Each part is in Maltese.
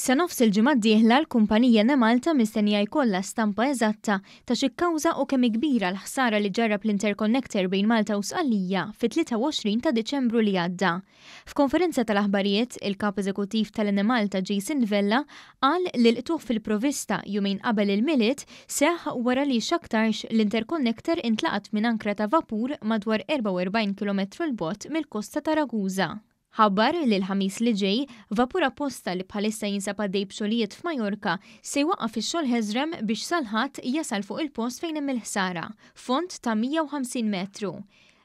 Sa nofs il-ġimgħa d-dieħla l-kumpanija l-Enemalta mistennija jkollha stampa eżatta ta' xi kawża u kemm kbira l-ħsara li ġarrab l-interconnector bejn Malta u Sqallija fit-23 ta' Diċembru li għadda. F'konferenza tal-aħbarijiet, il-Kap Eżekuttiv tal-Enemalta Jason Vella qal li l-qtugħ fil-provvista jumejn qabel il-Milied seħħ wara li x'aktarx l-interconnector intlaqat minn ankra ta' vapur madwar 44 km l-bogħod mill-kosta ta' Raguża. Ħabbar li l-ħamis li ġej, vapur apposta li bħalissa jinsab għaddej b'xogħlijiet f'Majorka se jwaqqaf ix-xogħol ħeżrem biex salħat jasal fuq il-post fejn hemm il-ħsara, font ta' 150 metru.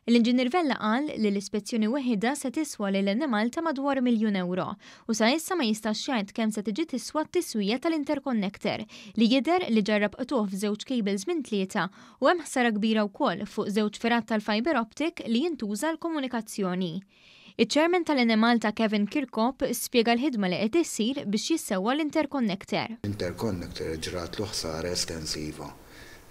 L-Inġinier Vella qal li l-ispezzjoni weħida se tiswa lill-Enemalta madwar €1,000,000 u sa issa ma jistax jgħid kemm se tiġi tiswa t-tiswija tal-interconnector li jidher li ġarrab qtuħ f'żewġ cables minn tlieta u hemm ħsara kbira wkoll fuq żewġ ferat tal-fiber optic li jintuża l-komunikazzjoni. Iċ-Chairman tal-Enemalta spjega l-ħidma li qed issir biex jissewwa l-interconnector. L-interconnector ġratlu ħsara estensiva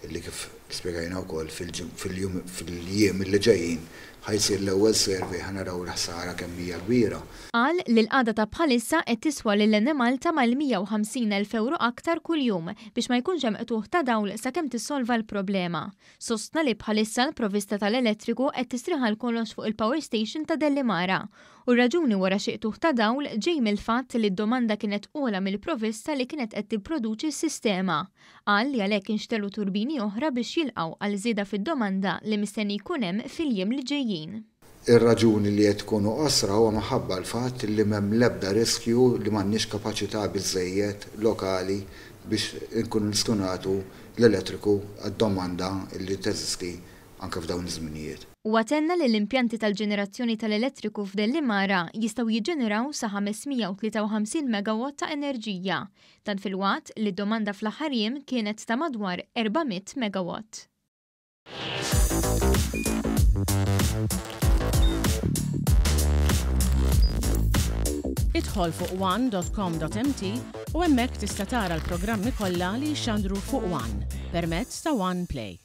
illi kif spjegajna wkoll fil-jiem li ġejjin ħajsir l-ewwel survey ħanaraw l-ħsara kemm hija kbira. Qal li l-qagħda ta' bħalissa qed tiswa lill-Enemalta mal-150,000 € aktar kuljum biex ma jkunx hemm qtuħ ta' dawl sakemm tissolva l-problema. Sostna li bħalissa l-provvista tal-elettriku qed tistriħa kollox fuq il-power station ta' Dellimara. U r-raġuni wara xi qtuħ ta' dawl ġej mill-fatt li d-domanda kienet ogħla mill-provvista li kienet qed tipproduċi s-sistema. Qal li għalhekk inxtelu turbini oħra biex jilqgħu għal żieda fid-domanda li mistenni jkun hemm fil-jiem li ġejjin. Ir-raġuni li qed tkunu qosra huwa minħabba l-fatt li m'hemm l-ebda riskju li m'għandniex kapaċità biżżejjed lokali biex inkunu nistgħu nagħtu l-elettriku għad-domanda li teżisti anke f'dawn iż-żminijiet. U għatenna li l-impjanti tal-ġenerazzjoni tal-elettriku f'Dellimara jistgħu jiġġeneraw sa 553 megawatt ta' enerġija. Dan fil-waqt li d-domanda fl-aħħar jiem kienet ta' madwar 400 megawatt. Idħol fuq one.com.mt u hemmhekk tista' tara l-programmi kollha li jxandru fuq One permezz ta' One Play.